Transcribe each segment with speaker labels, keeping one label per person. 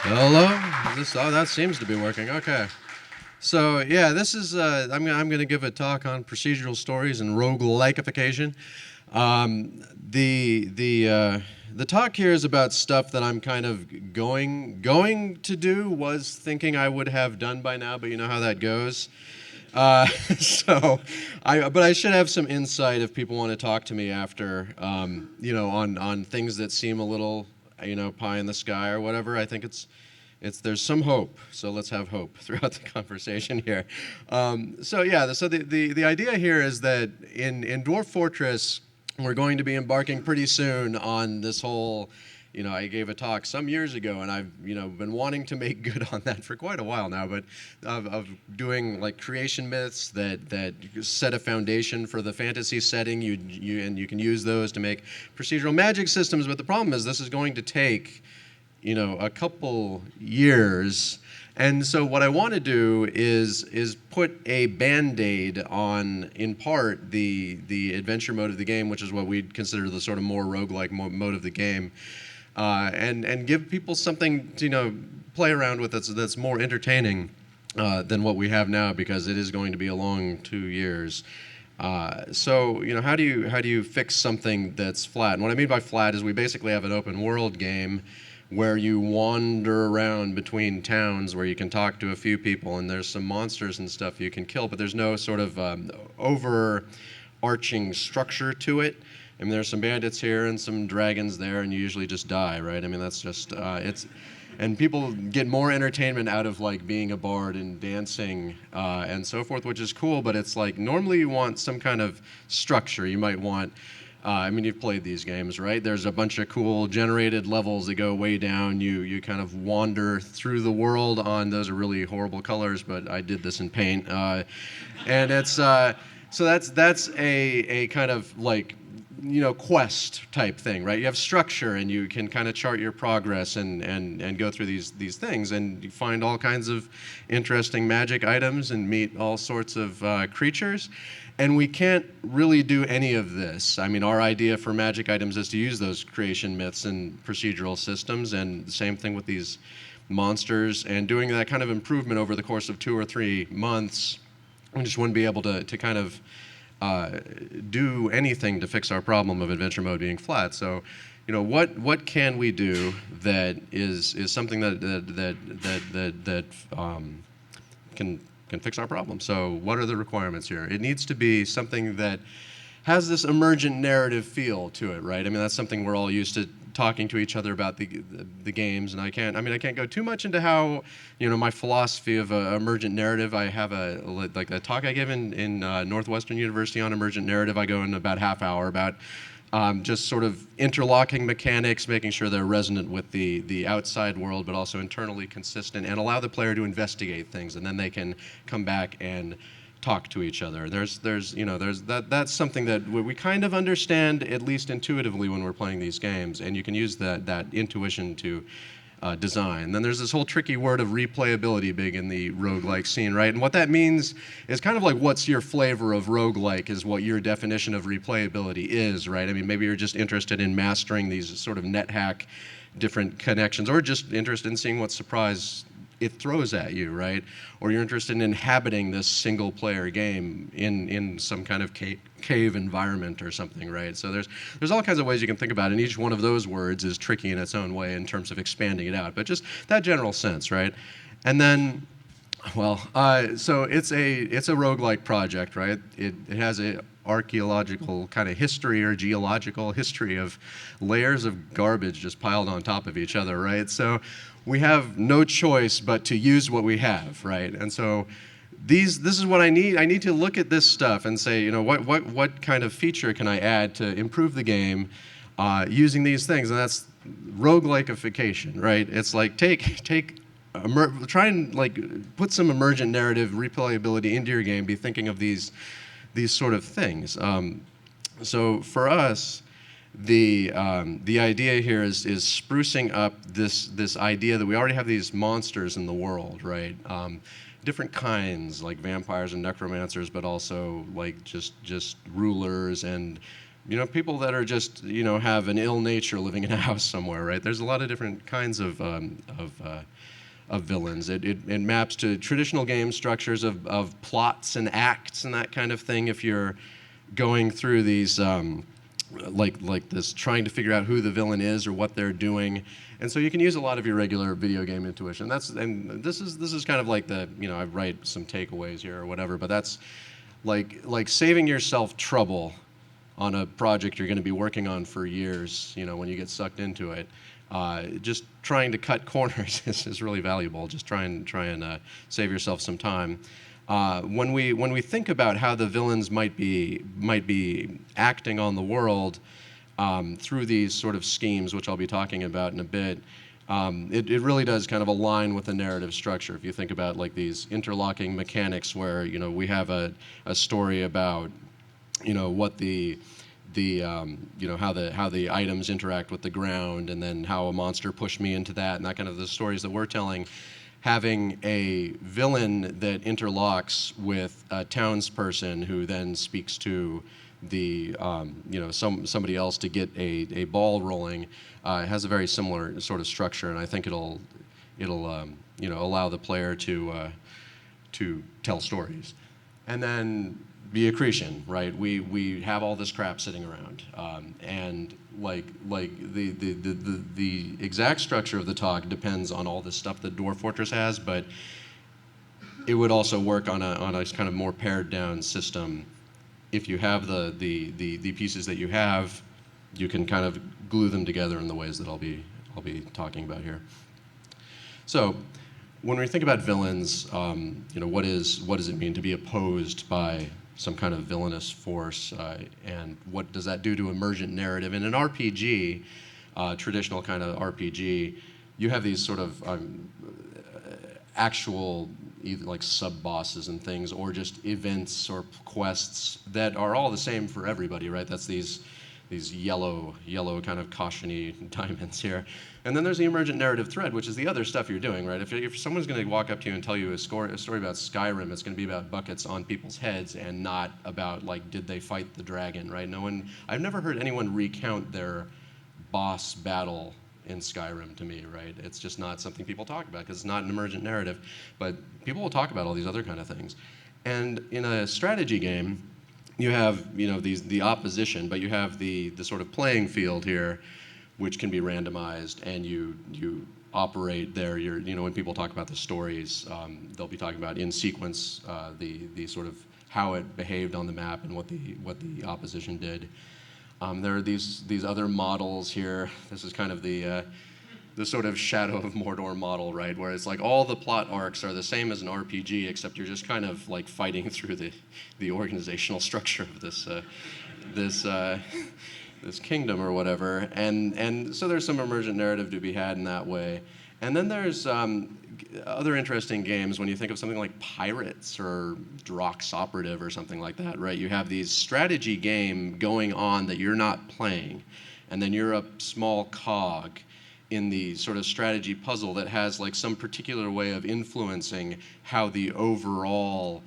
Speaker 1: Hello. Oh, that seems to be working. Okay. So yeah, this is I'm gonna give a talk on procedural stories and roguelikefication. The talk here is about stuff that I'm kind of going to do, was thinking I would have done by now, but you know how that goes. Uh, so, but I should have some insight if people want to talk to me after, on things that seem a little, pie in the sky or whatever. I think it's there's some hope. So let's have hope throughout the conversation here. So the idea here is that in Dwarf Fortress, we're going to be embarking pretty soon on this whole. I gave a talk some years ago, and I've been wanting to make good on that for quite a while now. But of doing like creation myths that set a foundation for the fantasy setting, you can use those to make procedural magic systems. But the problem is this is going to take a couple years. And so what I want to do is put a band-aid on, in part, the adventure mode of the game, which is what we'd consider the sort of more roguelike mode of the game, and give people something to play around with that's more entertaining than what we have now, because it is going to be a long 2 years. So how do you fix something that's flat? And what I mean by flat is we basically have an open world game where you wander around between towns where you can talk to a few people, and there's some monsters and stuff you can kill, but there's no sort of overarching structure to it. I mean, there's some bandits here and some dragons there, and you usually just die, right? I mean, that's just it's. And people get more entertainment out of like being a bard and dancing and so forth, which is cool. But it's like normally you want some kind of structure. You might want I mean, you've played these games, right? There's a bunch of cool generated levels that go way down. You kind of wander through the world on, those are really horrible colors, but I did this in paint. And it's so that's a kind of like quest type thing, right? You have structure, and you can kind of chart your progress and go through these things, and you find all kinds of interesting magic items and meet all sorts of creatures. And we can't really do any of this. I mean, our idea for magic items is to use those creation myths and procedural systems, and the same thing with these monsters, and doing that kind of improvement over the course of 2 or 3 months. We just wouldn't be able to kind of do anything to fix our problem of adventure mode being flat. So, what can we do that is something that can fix our problem? So, what are the requirements here? It needs to be something that has this emergent narrative feel to it, right? I mean, that's something we're all used to talking to each other about the games, and I can't go too much into how my philosophy of emergent narrative. I have a talk I give in Northwestern University on emergent narrative. I go in about half hour about just sort of interlocking mechanics, making sure they're resonant with the outside world, but also internally consistent, and allow the player to investigate things, and then they can come back and talk to each other. That's something that we kind of understand, at least intuitively, when we're playing these games, and you can use that intuition to design. Then there's this whole tricky word of replayability big in the roguelike scene, right? And what that means is kind of like, what's your flavor of roguelike is what your definition of replayability is, right? I mean, maybe you're just interested in mastering these sort of net hack different connections, or just interested in seeing what surprise it throws at you, right? Or you're interested in inhabiting this single player game in some kind of cave environment or something, right? So there's all kinds of ways you can think about it, and each one of those words is tricky in its own way in terms of expanding it out, but just that general sense, right? And then, so it's a roguelike project, right? It has a archaeological kind of history or geological history of layers of garbage just piled on top of each other, right? So we have no choice but to use what we have, right? And so this is what I need. I need to look at this stuff and say, what kind of feature can I add to improve the game using these things? And that's roguelikeification, right? It's like try and like put some emergent narrative replayability into your game. Be thinking of these sort of things. So for us, the idea here is sprucing up this idea that we already have these monsters in the world, right? Different kinds, like vampires and necromancers, but also like just rulers and people that are just, have an ill nature living in a house somewhere, right? There's a lot of different kinds of villains. It maps to traditional game structures of plots and acts and that kind of thing. If you're going through these, like this, trying to figure out who the villain is or what they're doing, and so you can use a lot of your regular video game intuition. And this is kind of like the, I write some takeaways here or whatever, but that's like saving yourself trouble on a project you're going to be working on for years, when you get sucked into it. Just trying to cut corners is really valuable. Just try and save yourself some time. When we think about how the villains might be acting on the world through these sort of schemes, which I'll be talking about in a bit, it really does kind of align with the narrative structure. If you think about like these interlocking mechanics where we have a story about what how the items interact with the ground, and then how a monster pushed me into that, and that kind of the stories that we're telling. Having a villain that interlocks with a townsperson who then speaks to the somebody else to get a ball rolling has a very similar sort of structure, and I think it'll allow the player to tell stories. And then the accretion, right? We have all this crap sitting around, and like the exact structure of the talk depends on all this stuff that Dwarf Fortress has, but it would also work on a kind of more pared down system. If you have the pieces that you have, you can kind of glue them together in the ways that I'll be talking about here. So, when we think about villains, what does it mean to be opposed by some kind of villainous force, and what does that do to emergent narrative? In an RPG, traditional kind of RPG, you have these sort of actual either like sub-bosses and things, or just events or quests that are all the same for everybody, right? That's these yellow kind of caution-y diamonds here. And then there's the emergent narrative thread, which is the other stuff you're doing, right? If someone's going to walk up to you and tell you a story about Skyrim, it's going to be about buckets on people's heads and not about, like, did they fight the dragon, right? I've never heard anyone recount their boss battle in Skyrim to me, right? It's just not something people talk about because it's not an emergent narrative. But people will talk about all these other kind of things. And in a strategy game, you have the opposition, but you have the sort of playing field here, which can be randomized, and you operate there. When people talk about the stories, they'll be talking about in sequence the sort of how it behaved on the map and what the opposition did. There are these other models here. This is kind of the sort of Shadow of Mordor model, right? Where it's like all the plot arcs are the same as an RPG, except you're just kind of like fighting through the organizational structure of this kingdom or whatever. And so there's some emergent narrative to be had in that way. And then there's other interesting games when you think of something like Pirates or Drox Operative or something like that, right? You have these strategy game going on that you're not playing, and then you're a small cog in the sort of strategy puzzle that has like some particular way of influencing how the overall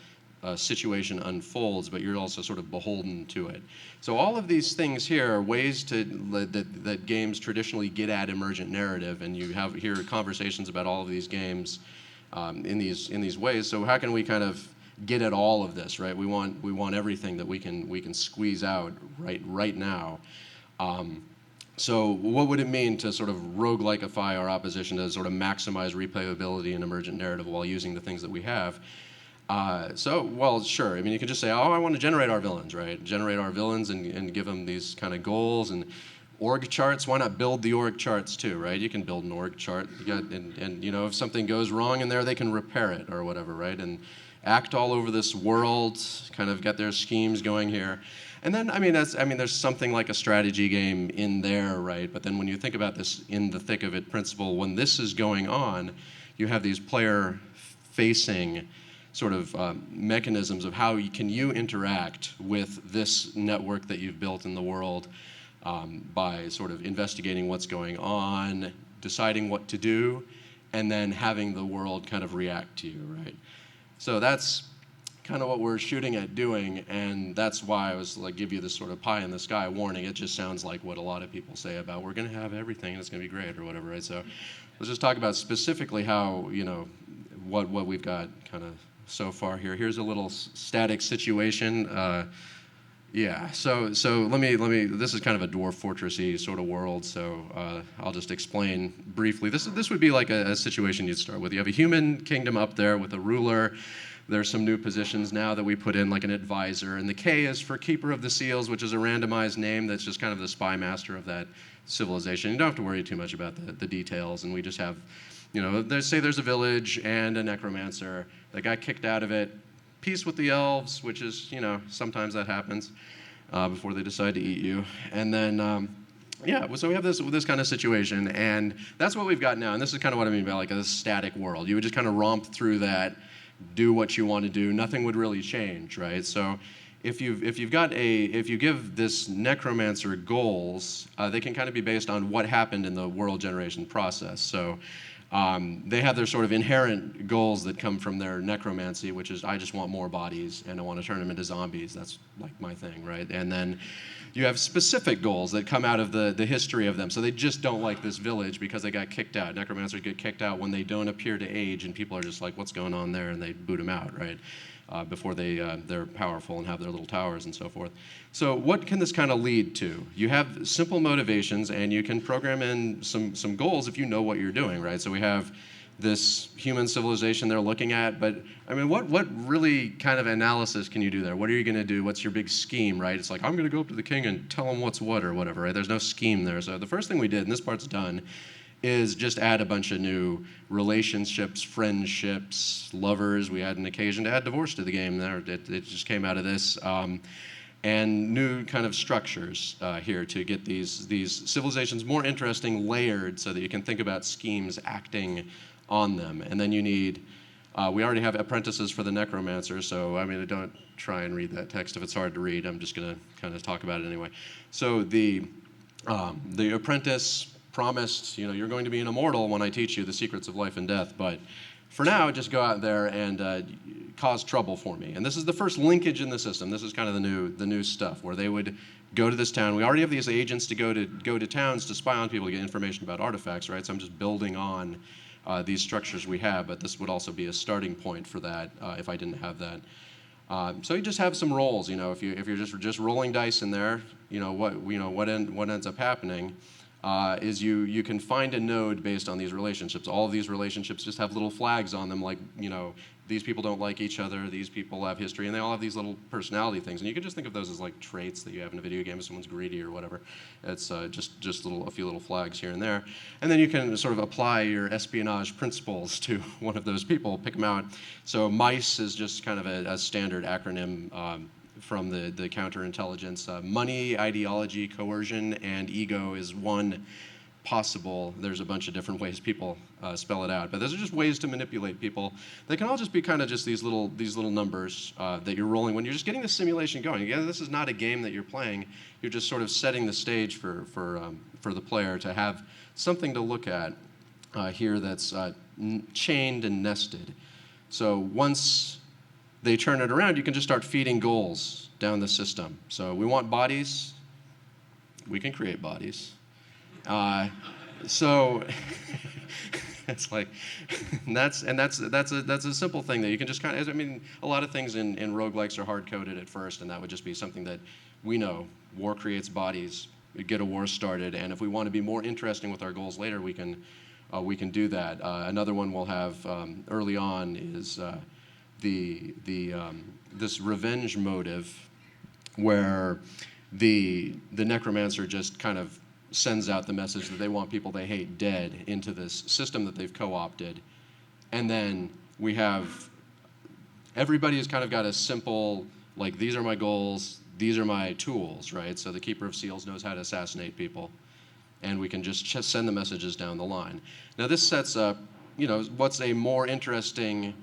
Speaker 1: situation unfolds, but you're also sort of beholden to it. So all of these things here are ways that games traditionally get at emergent narrative, and you hear conversations about all of these games in these ways. So how can we kind of get at all of this, right? We want everything that we can squeeze out right now. So what would it mean to sort of roguelikeify our opposition to sort of maximize replayability and emergent narrative while using the things that we have? Well, sure. I mean, you could just say, oh, I want to generate our villains, right? Generate our villains and give them these kind of goals and org charts. Why not build the org charts too, right? You can build an org chart, and if something goes wrong in there, they can repair it or whatever, right? And act all over this world, kind of get their schemes going here. And then, there's something like a strategy game in there, right? But then when you think about this in the thick of it principle, when this is going on, you have these player-facing sort of mechanisms of how can you interact with this network that you've built in the world by sort of investigating what's going on, deciding what to do, and then having the world kind of react to you, right? So that's kind of what we're shooting at doing, and that's why I was like, give you this sort of pie in the sky warning. It just sounds like what a lot of people say about we're going to have everything and it's going to be great or whatever, right? So let's just talk about specifically how, what we've got kind of so far here. Here's a little static situation. Yeah, so let me. This is kind of a dwarf fortressy sort of world. So I'll just explain briefly. This would be like a situation you'd start with. You have a human kingdom up there with a ruler. There's some new positions now that we put in, like an advisor, and the K is for Keeper of the Seals, which is a randomized name that's just kind of the spy master of that civilization. You don't have to worry too much about the details, and we just have, there's a village and a necromancer that got kicked out of it. Peace with the elves, which is, sometimes that happens before they decide to eat you. And then, so we have this kind of situation, and that's what we've got now. And this is kind of what I mean by like a static world. You would just kind of romp through that, do what you want to do. Nothing would really change, right? So if you give this necromancer goals, they can kind of be based on what happened in the world generation process. So they have their sort of inherent goals that come from their necromancy, which is I just want more bodies and I want to turn them into zombies. That's like my thing, right? And then you have specific goals that come out of the history of them. So they just don't like this village because they got kicked out. Necromancers get kicked out when they don't appear to age, and people are just like, what's going on there? And they boot them out, right? Before they're powerful and have their little towers and so forth. So what can this kind of lead to? You have simple motivations, and you can program in some goals if you know what you're doing, right? So we have this human civilization they're looking at, but I mean, what really kind of analysis can you do there? What are you going to do? What's your big scheme, right? It's like, I'm going to go up to the king and tell him what's what or whatever, right? There's no scheme there. So the first thing we did, and this part's done, is just add a bunch of new relationships, friendships, lovers. We had an occasion to add divorce to the game there. It just came out of this. And new kind of structures here to get these civilizations more interesting, layered, so that you can think about schemes acting on them. And then you need, we already have apprentices for the necromancer, so I mean, don't try and read that text if it's hard to read. I'm just going to kind of talk about it anyway. So the apprentice promised, you're going to be an immortal when I teach you the secrets of life and death, but for now, just go out there and cause trouble for me. And this is the first linkage in the system. This is kind of the new stuff where they would go to this town. We already have these agents to go to towns to spy on people to get information about artifacts, right? So I'm just building on these structures we have, but this would also be a starting point for that if I didn't have that. So you just have some rolls. If you're just rolling dice in there, what ends up happening. Is you can find a node based on these relationships. All of these relationships just have little flags on them, like, these people don't like each other, these people have history, and they all have these little personality things. And you can just think of those as like traits that you have in a video game if someone's greedy or whatever. It's just a few little flags here and there. And then you can sort of apply your espionage principles to one of those people, pick them out. So MICE is just kind of a standard acronym from the counterintelligence. Money, ideology, coercion, and ego is one possible. There's a bunch of different ways people spell it out, but those are just ways to manipulate people. They can all just be kind of just these little numbers that you're rolling when you're just getting the simulation going. Again, this is not a game that you're playing. You're just sort of setting the stage for the player to have something to look at here that's chained and nested. So once they turn it around, you can just start feeding goals down the system. So we want bodies. We can create bodies. So it's like that's a simple thing that you can just kind of. I mean, a lot of things in roguelikes are hard coded at first, and that would just be something that we know. War creates bodies. We get a war started, and if we want to be more interesting with our goals later, we can do that. Another one we'll have early on is. This revenge motive where the necromancer just kind of sends out the message that they want people they hate dead into this system that they've co-opted. And then we have everybody has kind of got a simple, like, these are my goals, these are my tools, right? So the Keeper of Seals knows how to assassinate people, and we can just send the messages down the line. Now this sets up, what's a more interesting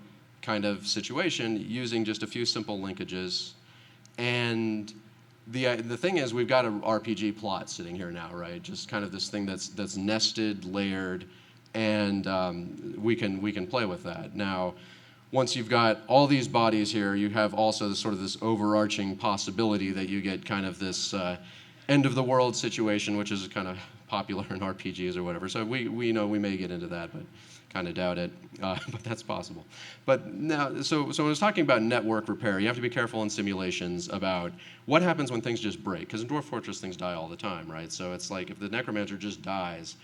Speaker 1: kind of situation using just a few simple linkages. And the thing is, we've got an RPG plot sitting here now, right? Just kind of this thing that's nested, layered, and we can play with that. Now, once you've got all these bodies here, you have also this overarching possibility that you get kind of this end of the world situation, which is kind of popular in RPGs or whatever. So we know we may get into that, but kind of doubt it, but that's possible. But now, so when I was talking about network repair, you have to be careful in simulations about what happens when things just break, because in Dwarf Fortress things die all the time, right? So it's like if the Necromancer just dies,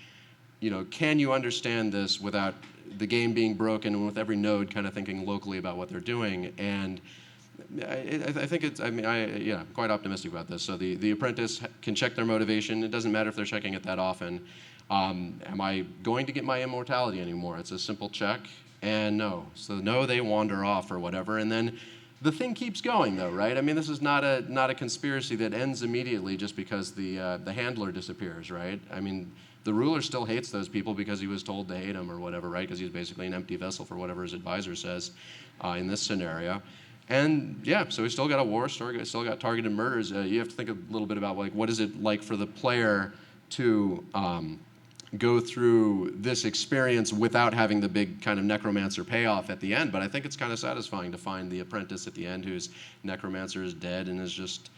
Speaker 1: can you understand this without the game being broken and with every node kind of thinking locally about what they're doing? And I think it's, yeah, quite optimistic about this. So the apprentice can check their motivation. It doesn't matter if they're checking it that often. Am I going to get my immortality anymore? It's a simple check, and no. So no, they wander off or whatever, and then the thing keeps going, though, right? I mean, this is not a conspiracy that ends immediately just because the handler disappears, right? I mean, the ruler still hates those people because he was told to hate them or whatever, right? Because he's basically an empty vessel for whatever his advisor says in this scenario. And yeah, so we still got a war, still got targeted murders. You have to think a little bit about what is it like for the player to go through this experience without having the big kind of necromancer payoff at the end. But I think it's kind of satisfying to find the apprentice at the end whose necromancer is dead and is just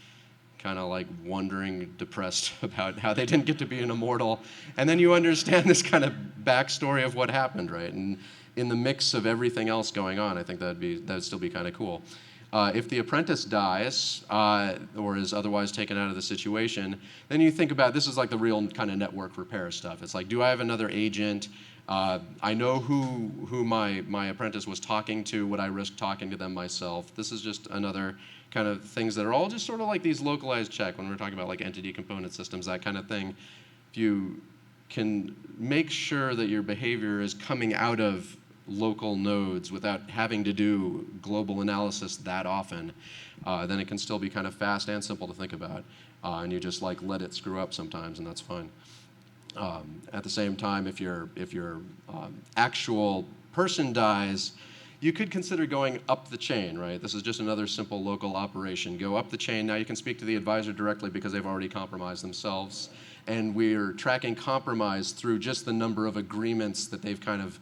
Speaker 1: kind of like wondering, depressed about how they didn't get to be an immortal. And then you understand this kind of backstory of what happened, right? And in the mix of everything else going on, I think that'd still be kind of cool. If the apprentice dies or is otherwise taken out of the situation, then you think about, this is like the real kind of network repair stuff. It's like, do I have another agent? I know who my apprentice was talking to. Would I risk talking to them myself? This is just another kind of things that are all just sort of like these localized check when we're talking about like entity component systems, that kind of thing. If you can make sure that your behavior is coming out of local nodes without having to do global analysis that often, then it can still be kind of fast and simple to think about. And you just like let it screw up sometimes, and that's fine. At the same time, if your actual person dies, you could consider going up the chain, right? This is just another simple local operation. Go up the chain. Now you can speak to the advisor directly because they've already compromised themselves. And we're tracking compromise through just the number of agreements that they've kind of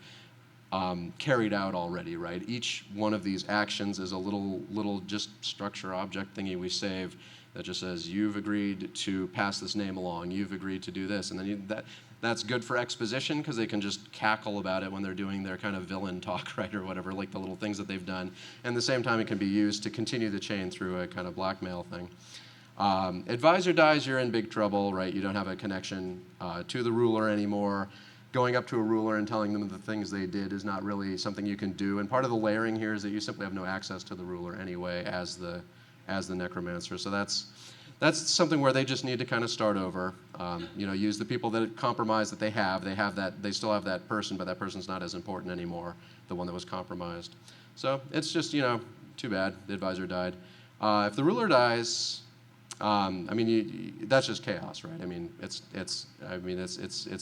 Speaker 1: carried out already, right? Each one of these actions is a little just structure object thingy we save that just says, you've agreed to pass this name along, you've agreed to do this, and then that's good for exposition because they can just cackle about it when they're doing their kind of villain talk, right, or whatever, like the little things that they've done. And at the same time, it can be used to continue the chain through a kind of blackmail thing. Advisor dies, you're in big trouble, right? You don't have a connection to the ruler anymore. Going up to a ruler and telling them the things they did is not really something you can do. And part of the layering here is that you simply have no access to the ruler anyway as the necromancer. So that's something where they just need to kind of start over. Use the people that compromised that they have. They still have that person, but that person's not as important anymore, the one that was compromised. So it's just, too bad the advisor died. If the ruler dies, that's just chaos, right? I mean, it's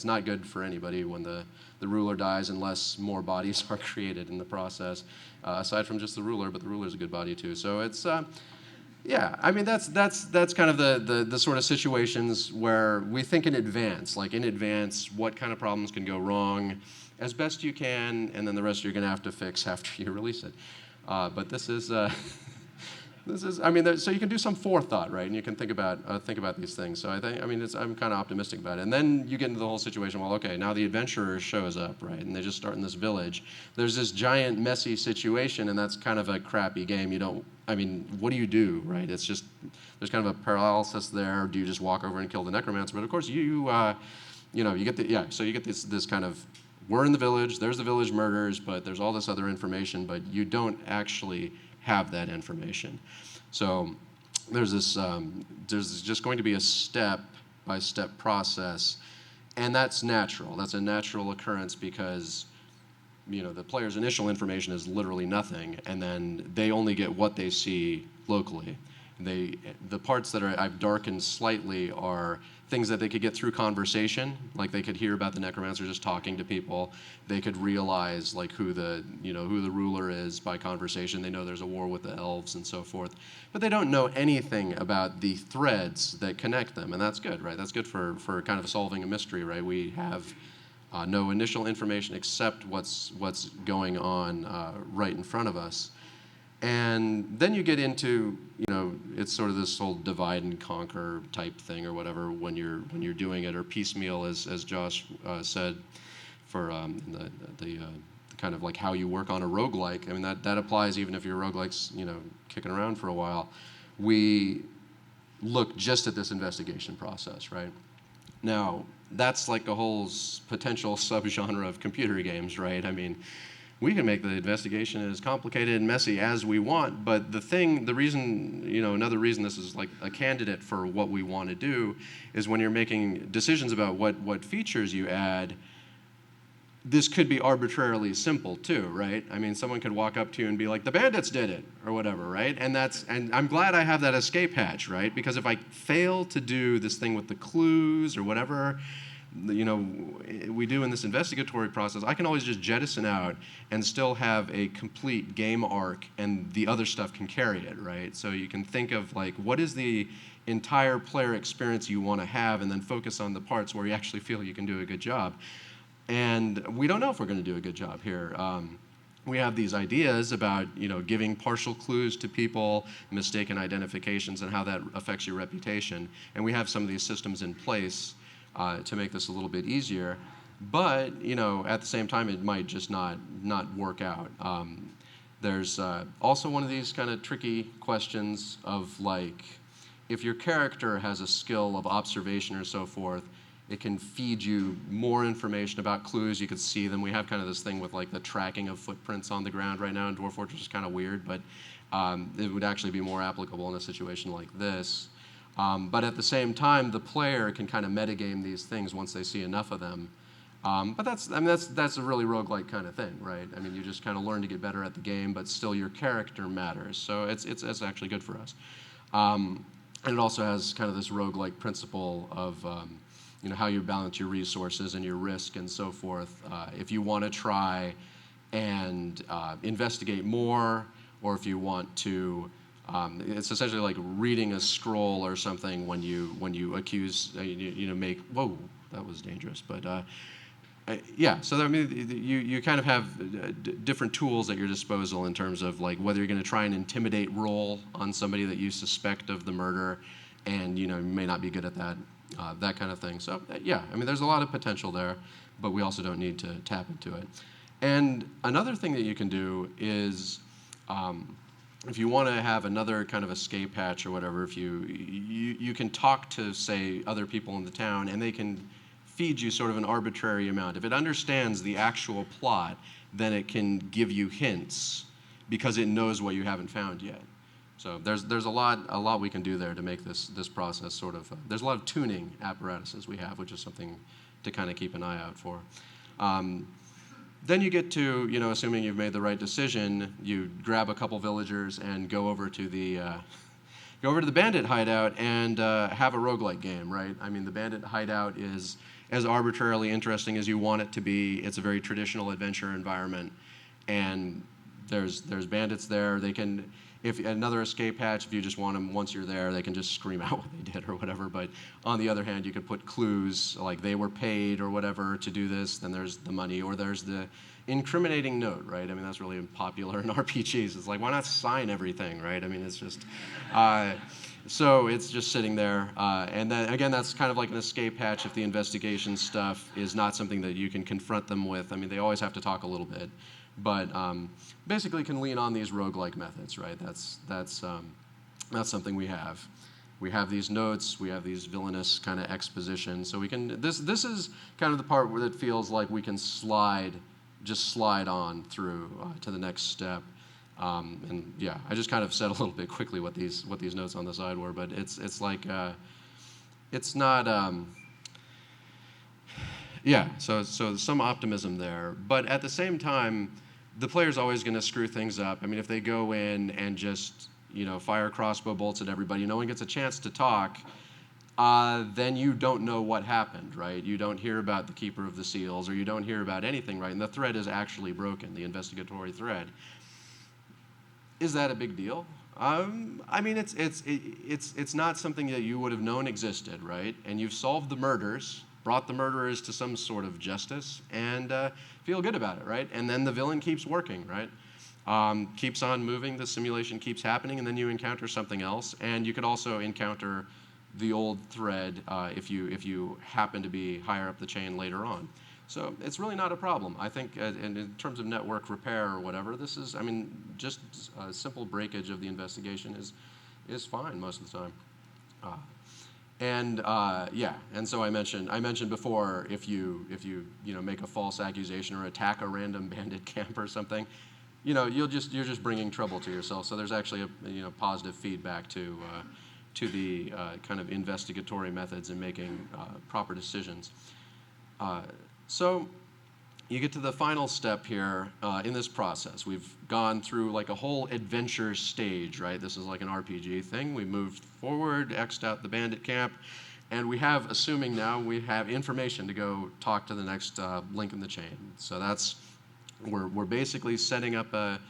Speaker 1: not good for anybody when the ruler dies unless more bodies are created in the process, aside from just the ruler, but the ruler's a good body too. So it's, that's kind of the sort of situations where we think in advance, what kind of problems can go wrong as best you can, and then the rest you're going to have to fix after you release it. But this is... so you can do some forethought, right? And you can think about these things. So I'm kind of optimistic about it. And then you get into the whole situation, well, okay, now the adventurer shows up, right? And they just start in this village. There's this giant, messy situation, and that's kind of a crappy game. What do you do, right? It's just, there's kind of a paralysis there. Do you just walk over and kill the necromancer? But of course, you get this kind of, we're in the village, there's the village murders, but there's all this other information, but you don't actually have that information. So there's just going to be a step-by-step process, and that's natural. That's a natural occurrence because the player's initial information is literally nothing, and then they only get what they see locally. The parts that I've darkened slightly are things that they could get through conversation, like they could hear about the necromancer just talking to people. They could realize like who the ruler is by conversation. They know there's a war with the elves and so forth, but they don't know anything about the threads that connect them, and that's good, right? That's good for kind of solving a mystery, right? We have no initial information except what's going on right in front of us. And then you get into, it's sort of this whole divide and conquer type thing or whatever when you're doing it, or piecemeal, as Josh said, for the kind of like how you work on a roguelike. I mean, that applies even if your roguelike's, kicking around for a while. We look just at this investigation process, right? Now, that's like a whole potential subgenre of computer games, right? I mean, we can make the investigation as complicated and messy as we want, but the reason, another reason this is like a candidate for what we want to do is when you're making decisions about what features you add, this could be arbitrarily simple too, right? I mean, someone could walk up to you and be like, "The bandits did it," or whatever, right? And I'm glad I have that escape hatch, right? Because if I fail to do this thing with the clues or whatever, we do in this investigatory process, I can always just jettison out and still have a complete game arc, and the other stuff can carry it, right? So you can think of like, what is the entire player experience you want to have, and then focus on the parts where you actually feel you can do a good job. And we don't know if we're going to do a good job here. We have these ideas about, giving partial clues to people, mistaken identifications, and how that affects your reputation. And we have some of these systems in place to make this a little bit easier. But, at the same time, it might just not work out. There's also one of these kind of tricky questions of like, if your character has a skill of observation or so forth, it can feed you more information about clues. You could see them. We have kind of this thing with like the tracking of footprints on the ground right now in Dwarf Fortress is kind of weird, but it would actually be more applicable in a situation like this. But at the same time, the player can kind of metagame these things once they see enough of them. But that's a really roguelike kind of thing, right? I mean, you just kind of learn to get better at the game, but still your character matters. So it's actually good for us. And it also has kind of this roguelike principle of how you balance your resources and your risk and so forth. If you want to try and investigate more, or if you want to, it's essentially like reading a scroll or something when you accuse, make, whoa, that was dangerous, but yeah. So I mean, you kind of have different tools at your disposal in terms of like whether you're going to try and intimidate roll on somebody that you suspect of the murder, and you may not be good at that. That kind of thing. So yeah, I mean, there's a lot of potential there, but we also don't need to tap into it. And another thing that you can do is, if you want to have another kind of escape hatch or whatever, if you can talk to, say, other people in the town, and they can feed you sort of an arbitrary amount. If it understands the actual plot, then it can give you hints because it knows what you haven't found yet. So there's a lot we can do there to make this process sort of, there's a lot of tuning apparatuses we have, which is something to kind of keep an eye out for. Then you get to, assuming you've made the right decision, you grab a couple villagers and go over to the bandit hideout and have a roguelike game, right? I mean, the bandit hideout is as arbitrarily interesting as you want it to be. It's a very traditional adventure environment, and there's bandits there. They can, if another escape hatch, if you just want them once you're there, they can just scream out what they did or whatever. But on the other hand, you could put clues like they were paid or whatever to do this. Then there's the money, or there's the incriminating note, right? I mean, that's really popular in RPGs. It's like, why not sign everything, right? I mean, it's just so it's just sitting there. And then again, that's kind of like an escape hatch if the investigation stuff is not something that you can confront them with. I mean, they always have to talk a little bit. But basically can lean on these roguelike methods, right? That's something we have. We have these notes, we have these villainous kind of exposition. So we can, this is kind of the part where it feels like we can just slide on through to the next step. And yeah, I just kind of said a little bit quickly what these notes on the side were, but it's like, it's not, yeah, so some optimism there. But at the same time, the player's always going to screw things up. I mean, if they go in and just, fire crossbow bolts at everybody, no one gets a chance to talk, then you don't know what happened, right? You don't hear about the Keeper of the Seals, or you don't hear about anything, right? And the thread is actually broken, the investigatory thread. Is that a big deal? I mean, it's not something that you would have known existed, right? And you've solved the murders, brought the murderers to some sort of justice, and feel good about it, right? And then the villain keeps working, right? Keeps on moving, the simulation keeps happening, and then you encounter something else. And you could also encounter the old thread if you happen to be higher up the chain later on. So it's really not a problem. I think and in terms of network repair or whatever, this is, I mean, just a simple breakage of the investigation is fine most of the time. Yeah, and so I mentioned before, if you make a false accusation or attack a random bandit camp or something, you're just bringing trouble to yourself. So there's actually a positive feedback to the kind of investigatory methods in making proper decisions. So you get to the final step here in this process. We've gone through like a whole adventure stage, right? This is like an RPG thing. We moved forward, X'd out the bandit camp, and we have, assuming now, we have information to go talk to the next link in the chain. So we're basically setting up a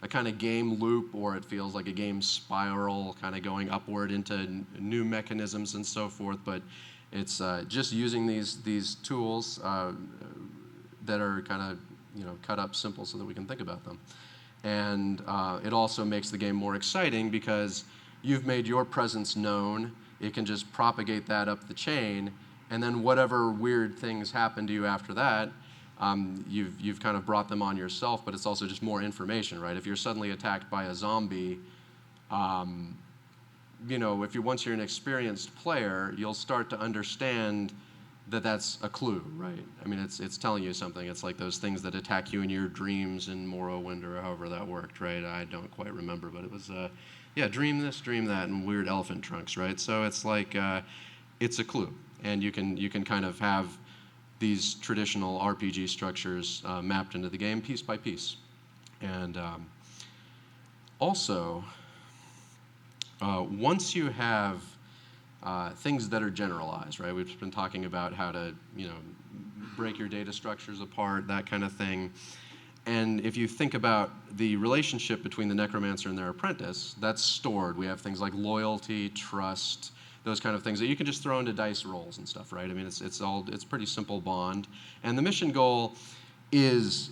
Speaker 1: kind of game loop, or it feels like a game spiral, kind of going upward into new mechanisms and so forth. But it's just using these tools that are kind of cut up simple so that we can think about them. And it also makes the game more exciting because you've made your presence known. It can just propagate that up the chain, and then whatever weird things happen to you after that, you've kind of brought them on yourself, but it's also just more information, right? If you're suddenly attacked by a zombie, once you're an experienced player, you'll start to understand that that's a clue, right? I mean, it's telling you something. It's like those things that attack you in your dreams in Morrowind or however that worked, right? I don't quite remember, but it was, dream this, dream that, and weird elephant trunks, right? So it's like, it's a clue, and you can kind of have these traditional RPG structures mapped into the game piece by piece. And also, once you have things that are generalized, right? We've been talking about how to, break your data structures apart, that kind of thing. And if you think about the relationship between the necromancer and their apprentice, that's stored. We have things like loyalty, trust, those kind of things that you can just throw into dice rolls and stuff, right? I mean, it's pretty simple bond. And the mission goal is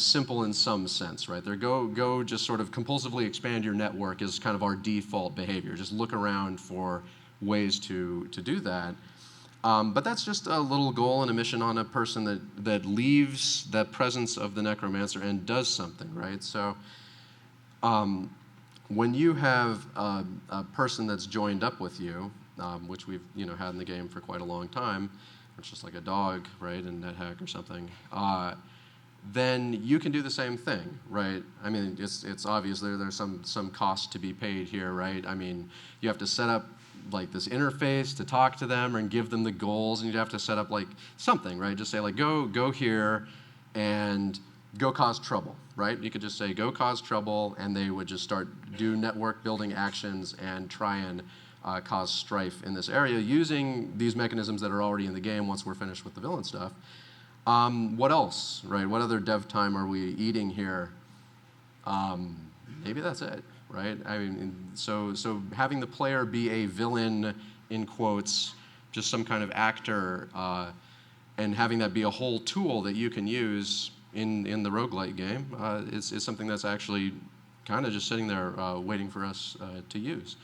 Speaker 1: simple in some sense, right? Go just sort of compulsively expand your network is kind of our default behavior. Just look around for ways to do that. But that's just a little goal and a mission on a person that leaves that presence of the necromancer and does something, right? So when you have a person that's joined up with you, which we've had in the game for quite a long time, it's just like a dog, right, in NetHack or something, then you can do the same thing, right? I mean, it's obvious there's some cost to be paid here, right? I mean, you have to set up like this interface to talk to them and give them the goals, and you'd have to set up like something, right? Just say like, go here and go cause trouble, right? You could just say, go cause trouble, and they would just do network building actions and try and cause strife in this area using these mechanisms that are already in the game once we're finished with the villain stuff. What else, right? What other dev time are we eating here? Maybe that's it, right? I mean, so having the player be a villain, in quotes, just some kind of actor, and having that be a whole tool that you can use in the roguelike game is something that's actually kind of just sitting there waiting for us to use.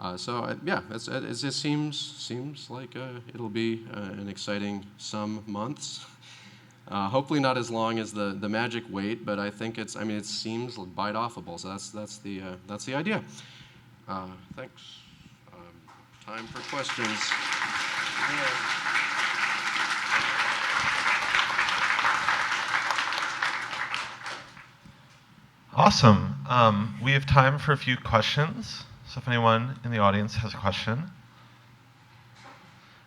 Speaker 1: It seems like it'll be an exciting some months. Hopefully not as long as the magic wait, but I think it seems bite-offable. So that's the idea. Thanks. Time for questions. Yeah.
Speaker 2: Awesome. We have time for a few questions. So if anyone in the audience has a question.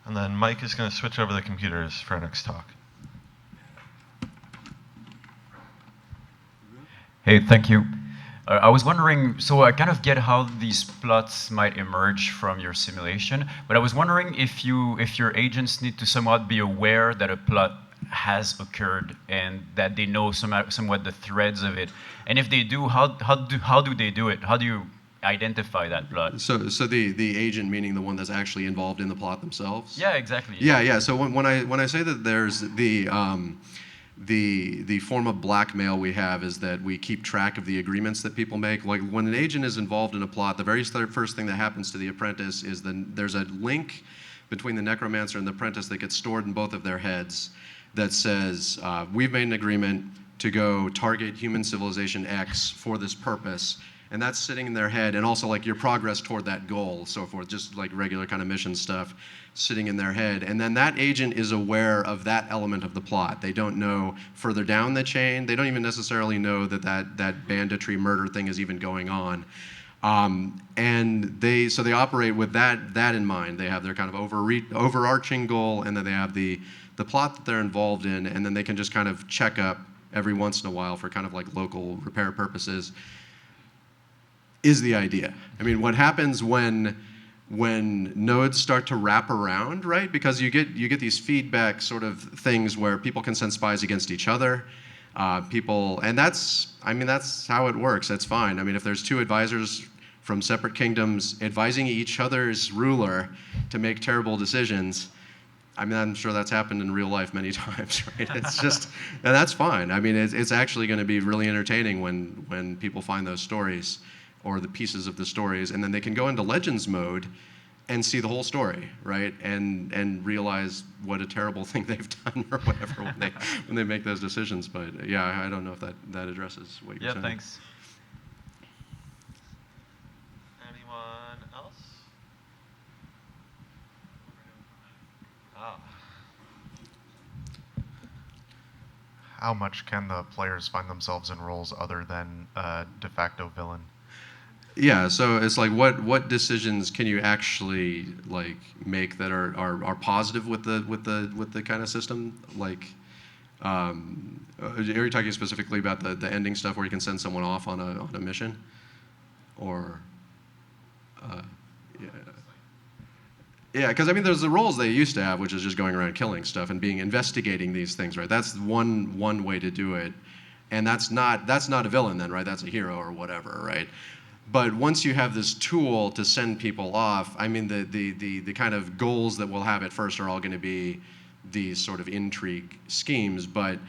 Speaker 2: And then Mike is going to switch over the computers for our next talk.
Speaker 3: Hey, thank you. I was wondering, so I kind of get how these plots might emerge from your simulation, but I was wondering if your agents need to somewhat be aware that a plot has occurred and that they know somewhat the threads of it. And if they do, how do they do it? How do you identify that plot.
Speaker 1: So the agent meaning the one that's actually involved in the plot themselves?
Speaker 3: Yeah, exactly.
Speaker 1: Yeah. So when I say that there's the form of blackmail we have is that we keep track of the agreements that people make. Like when an agent is involved in a plot, the very first thing that happens to the apprentice is there's a link between the necromancer and the apprentice that gets stored in both of their heads that says, we've made an agreement to go target human civilization X for this purpose. And that's sitting in their head, and also like your progress toward that goal, so forth, just like regular kind of mission stuff sitting in their head. And then that agent is aware of that element of the plot. They don't know further down the chain. They don't even necessarily know that banditry murder thing is even going on. And they operate with that in mind. They have their kind of overarching goal, and then they have the plot that they're involved in, and then they can just kind of check up every once in a while for kind of like local repair purposes. Is the idea. I mean, what happens when nodes start to wrap around, right? Because you get these feedback sort of things where people can send spies against each other. And that's how it works. That's fine. I mean, if there's two advisors from separate kingdoms advising each other's ruler to make terrible decisions, I mean, I'm sure that's happened in real life many times, right? It's just, and that's fine. I mean, it's actually going to be really entertaining when people find those stories, or the pieces of the stories, and then they can go into Legends mode and see the whole story, right? And realize what a terrible thing they've done or whatever when they make those decisions. But yeah, I don't know if that addresses what you're saying.
Speaker 3: Yeah, thanks.
Speaker 2: Anyone else? Oh.
Speaker 4: How much can the players find themselves in roles other than a de facto villain?
Speaker 1: Yeah, so it's like what decisions can you actually like make that are positive with the kind of system? Like, are you talking specifically about the ending stuff where you can send someone off on a mission, or yeah, because I mean, there's the roles they used to have, which is just going around killing stuff and investigating these things, right? That's one way to do it, and that's not a villain then, right? That's a hero or whatever, right? But once you have this tool to send people off, I mean, the kind of goals that we'll have at first are all going to be these sort of intrigue schemes. But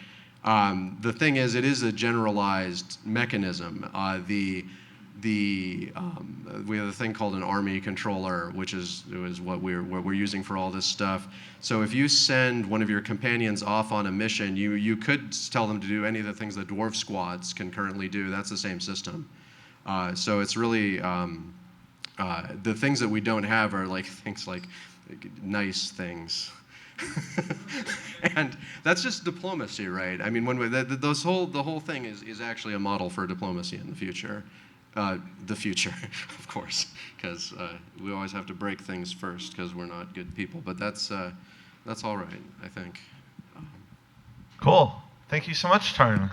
Speaker 1: the thing is, it is a generalized mechanism. We have a thing called an army controller, which is what we're using for all this stuff. So if you send one of your companions off on a mission, you could tell them to do any of the things that dwarf squads can currently do. That's the same system. So it's really the things that we don't have are like things like nice things, and that's just diplomacy, right? I mean, the whole thing is actually a model for diplomacy in the future. The future, of course, because we always have to break things first because we're not good people. But that's all right, I think.
Speaker 2: Cool. Thank you so much, Tarn.